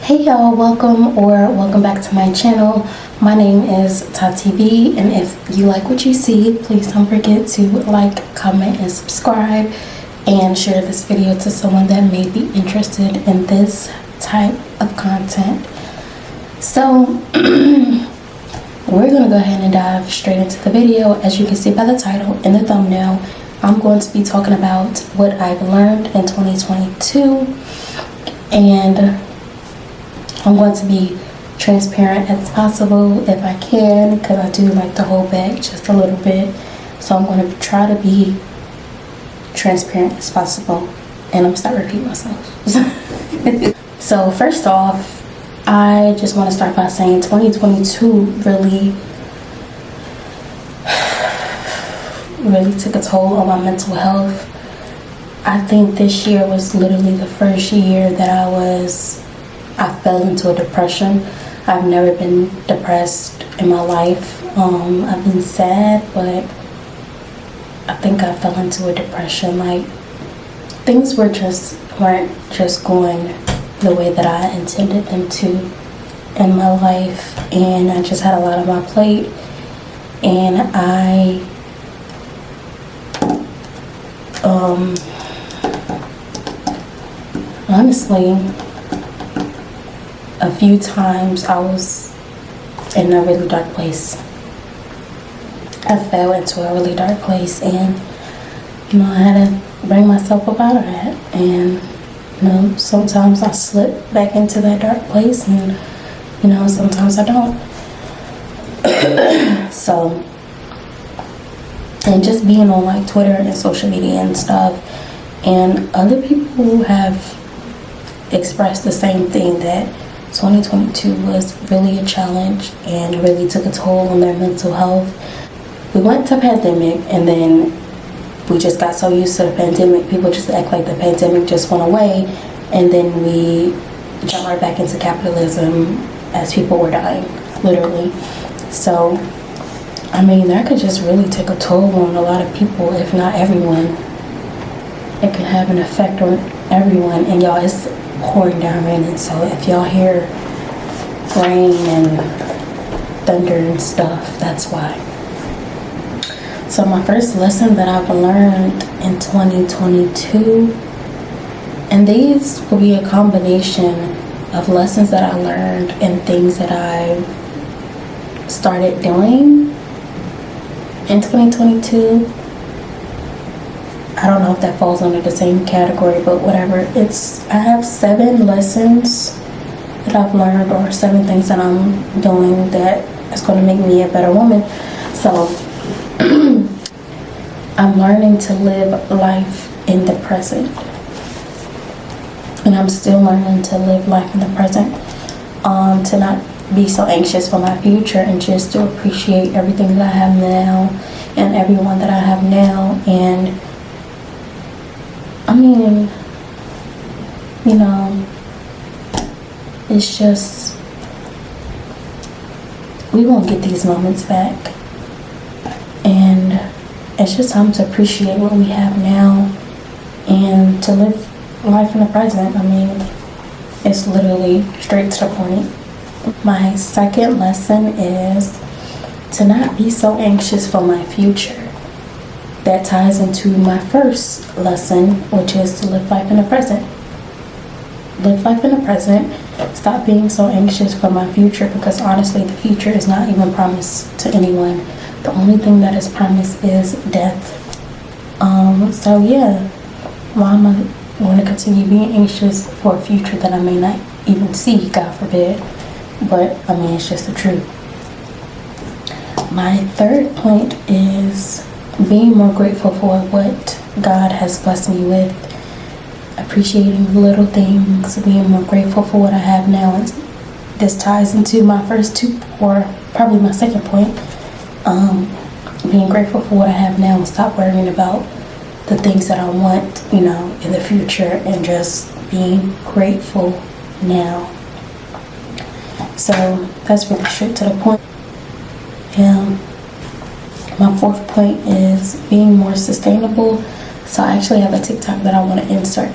Hey y'all, welcome back to my channel. My name is Tati B, and if you like what you see, please don't forget to like, comment, and subscribe, and share this video to someone that may be interested in this type of content. So we're gonna go ahead and dive straight into the video. As you can see by the title and the thumbnail, I'm going to be talking about what I've learned in 2022, and I'm going to be transparent as possible if I can, because I do like to hold back just a little bit. So I'm going to try to be transparent as possible, and I'm going to start repeating myself. So first off, I just want to start by saying 2022 really took a toll on my mental health. I think this year was literally the first year that I fell into a depression. I've never been depressed in my life. I've been sad, but I think I fell into a depression. Like, things weren't just going the way that I intended them to in my life, and I just had a lot on my plate, and I honestly, a few times I was in a really dark place. I fell into a really dark place, and I had to bring myself up out of that. And sometimes I slip back into that dark place, and sometimes I don't. So, and just being on like Twitter and social media and stuff, and other people have expressed the same thing, that 2022 was really a challenge and really took a toll on their mental health. We went to pandemic, and then we just got so used to the pandemic, people just act like the pandemic just went away, and then we jumped right back into capitalism as people were dying, literally. So, I mean, that could just really take a toll on a lot of people, if not everyone. It can have an effect on everyone, and y'all, it's pouring down raining, so if y'all hear rain and thunder and stuff, that's why. So my first lesson that I've learned in 2022, and these will be a combination of lessons that I learned and things that I've started doing in 2022. I don't know if that falls under the same category, but whatever. I have 7 lessons that I've learned, or 7 things that I'm doing that is going to make me a better woman. So I'm learning to live life in the present, and I'm still learning to live life in the present, to not be so anxious for my future, and just to appreciate everything that I have now and everyone that I have now. And I mean, it's just, we won't get these moments back, and it's just time to appreciate what we have now and to live life in the present. I mean, it's literally straight to the point. My second lesson is to not be so anxious for my future. That ties into my first lesson, which is to live life in the present. Live life in the present. Stop being so anxious for my future, because honestly, the future is not even promised to anyone. The only thing that is promised is death. So yeah, why am I going to continue being anxious for a future that I may not even see, God forbid? But I mean, it's just the truth. My third point is being more grateful for what God has blessed me with, appreciating the little things, being more grateful for what I have now. And this ties into my first 2, or probably my second point, being grateful for what I have now and stop worrying about the things that I want, in the future, and just being grateful now. So that's really straight to the point. My fourth point is being more sustainable. So I actually have a TikTok that I'm going to insert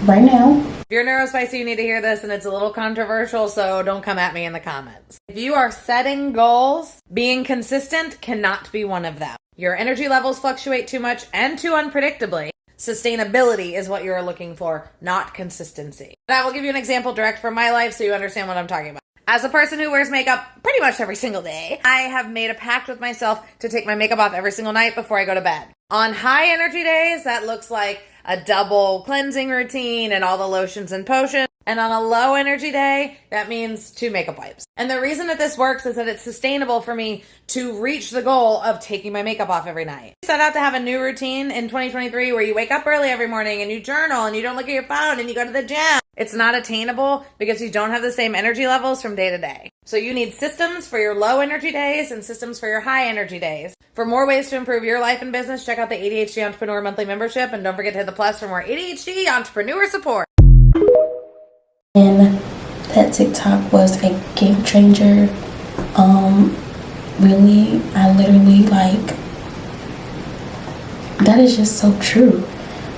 right now. If you're neurospicy, you need to hear this, and it's a little controversial, so don't come at me in the comments. If you are setting goals, being consistent cannot be one of them. Your energy levels fluctuate too much and too unpredictably. Sustainability is what you're looking for, not consistency. And I will give you an example direct from my life so you understand what I'm talking about. As a person who wears makeup pretty much every single day, I have made a pact with myself to take my makeup off every single night before I go to bed. On high energy days, that looks like a double cleansing routine and all the lotions and potions. And on a low energy day, that means 2 makeup wipes. And the reason that this works is that it's sustainable for me to reach the goal of taking my makeup off every night. I set out to have a new routine in 2023 where you wake up early every morning and you journal and you don't look at your phone and you go to the gym. It's not attainable because you don't have the same energy levels from day to day. So you need systems for your low energy days and systems for your high energy days. For more ways to improve your life and business, check out the ADHD Entrepreneur Monthly Membership, and don't forget to hit the plus for more ADHD entrepreneur support. And that TikTok was a game changer. Really, I literally, like, that is just so true.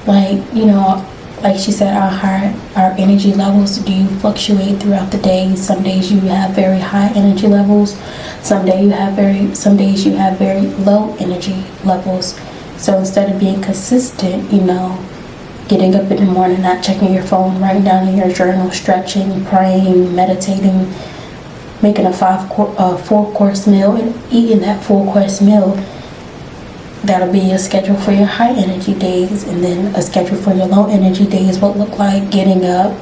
Like, you know, like she said, our energy levels do fluctuate throughout the day. Some days you have very high energy levels. Some days you have very low energy levels. So instead of being consistent, you know, getting up in the morning, not checking your phone, writing down in your journal, stretching, praying, meditating, making a 4-course meal and eating that 4-course meal, that'll be a schedule for your high energy days. And then a schedule for your low energy days will look like getting up,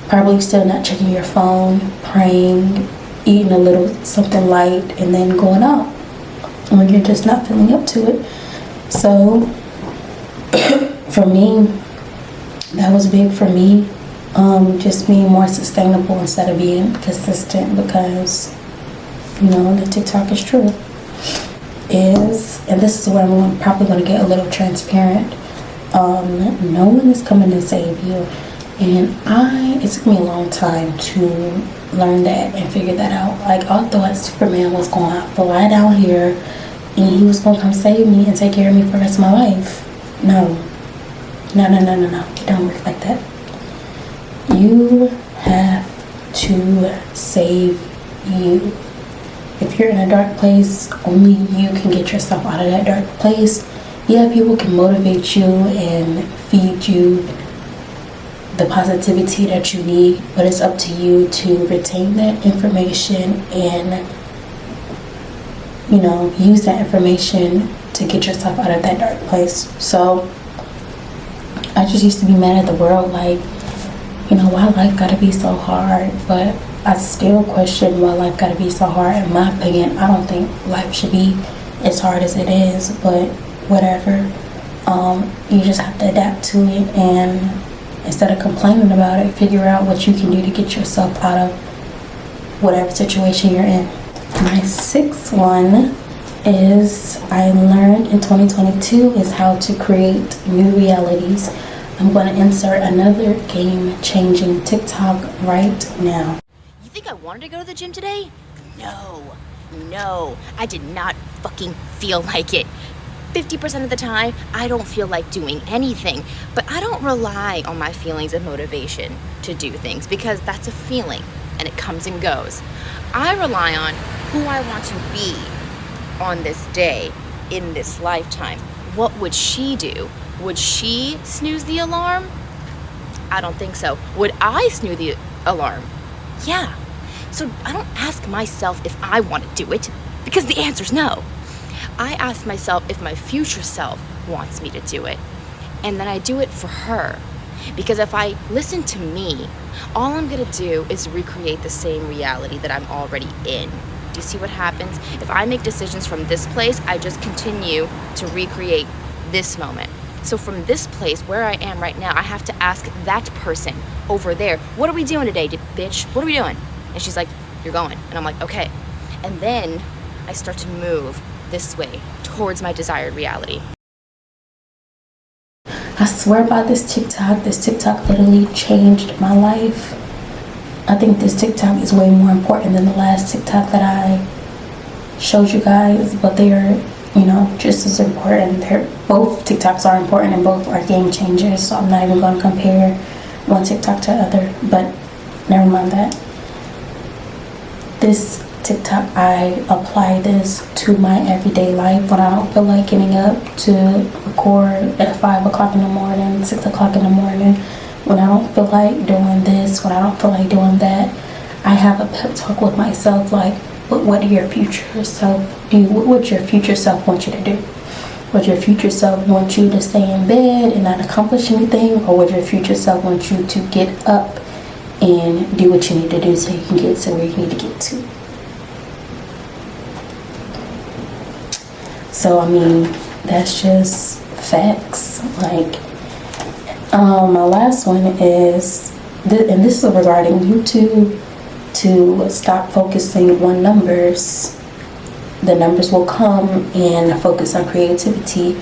probably still not checking your phone, praying, eating a little something light, and then going out when you're just not feeling up to it. So for me, that was big for me. Just being more sustainable instead of being consistent, because, you know, the TikTok is true. And this is where I'm probably going to get a little transparent. No one is coming to save you. And it took me a long time to learn that and figure that out. Like, I thought Superman was going to fly down here and he was going to come save me and take care of me for the rest of my life. No. It don't work like that. You have to save you. If you're in a dark place, only you can get yourself out of that dark place. Yeah, people can motivate you and feed you the positivity that you need, but it's up to you to retain that information and, you know, use that information to get yourself out of that dark place. So I just used to be mad at the world, like, you know, why life gotta be so hard? But I still question why life gotta be so hard. In my opinion, I don't think life should be as hard as it is, but whatever. You just have to adapt to it, and instead of complaining about it, figure out what you can do to get yourself out of whatever situation you're in. My sixth one is, I learned in 2022, is how to create new realities. I'm going to insert another game-changing TikTok right now. You think I wanted to go to the gym today? No, I did not fucking feel like it. 50% of the time, I don't feel like doing anything, but I don't rely on my feelings of motivation to do things, because that's a feeling and it comes and goes. I rely on who I want to be on this day, in this lifetime. What would she do? Would she snooze the alarm? I don't think so. Would I snooze the alarm? Yeah. So I don't ask myself if I want to do it, because the answer's no. I ask myself if my future self wants me to do it, and then I do it for her. Because if I listen to me, all I'm gonna do is recreate the same reality that I'm already in. Do you see what happens? If I make decisions from this place, I just continue to recreate this moment. So from this place where I am right now, I have to ask that person over there, what are we doing today, bitch? What are we doing? And she's like, you're going. And I'm like, okay. And then I start to move this way towards my desired reality. I swear by this TikTok literally changed my life. I think this TikTok is way more important than the last TikTok that I showed you guys, but they're, you know, just as important. Both TikToks are important and both are game changers, so I'm not even going to compare. one TikTok to other, but never mind that. This TikTok, I apply this to my everyday life when I don't feel like getting up to record at 5 o'clock in the morning, 6 o'clock in the morning, when I don't feel like doing this, when I don't feel like doing that. I have a pep talk with myself, like, what do your future self do? What would your future self want you to do? Would your future self want you to stay in bed and not accomplish anything? Or would your future self want you to get up and do what you need to do so you can get to where you need to get to? So, I mean, that's just facts. Like, my last one is, and this is regarding YouTube, to stop focusing on numbers. The numbers will come, and focus on creativity.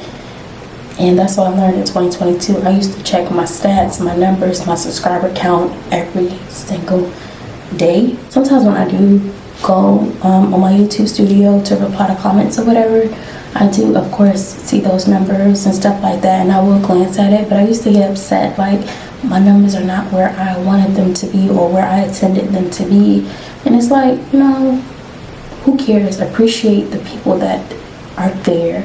And that's what I learned in 2022. I used to check my stats, my numbers, my subscriber count every single day. Sometimes when I do go on my YouTube studio to reply to comments or whatever, I do, of course, see those numbers and stuff like that, and I will glance at it. But I used to get upset, like, my numbers are not where I wanted them to be or where I intended them to be. And it's like, you know, who cares? Appreciate the people that are there.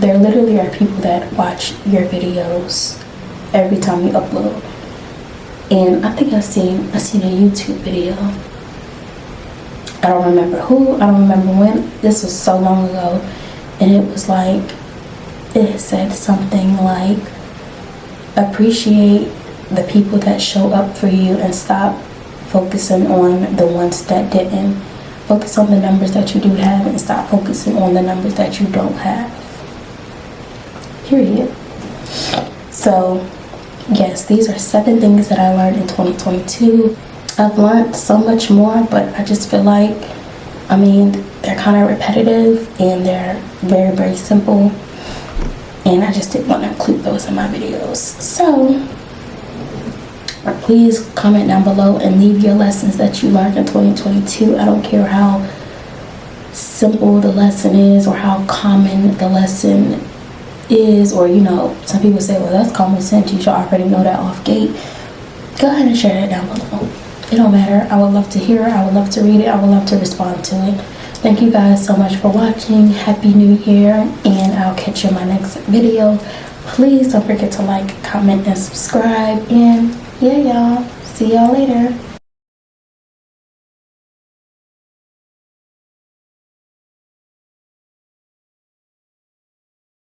There literally are people that watch your videos every time you upload. And I think I seen a YouTube video. I don't remember who, I don't remember when. This was so long ago. And it was like, it said something like, appreciate the people that show up for you and stop focusing on the ones that didn't. Focus on the numbers that you do have and stop focusing on the numbers that you don't have. Period. So, yes, these are 7 things that I learned in 2022. I've learned so much more, but I just feel like, I mean, they're kind of repetitive and they're very, very simple. And I just didn't want to include those in my videos. So, please comment down below and leave your lessons that you learned in 2022. I don't care how simple the lesson is or how common the lesson is, or, you know, some people say, well, that's common sense, you should already know that off gate. Go ahead and share that down below. It don't matter. I would love to hear it. I would love to read it. I would love to respond to it. Thank you guys so much for watching. Happy New Year, and I'll catch you in my next video. Please don't forget to like, comment, and subscribe. And yeah, y'all. See y'all later.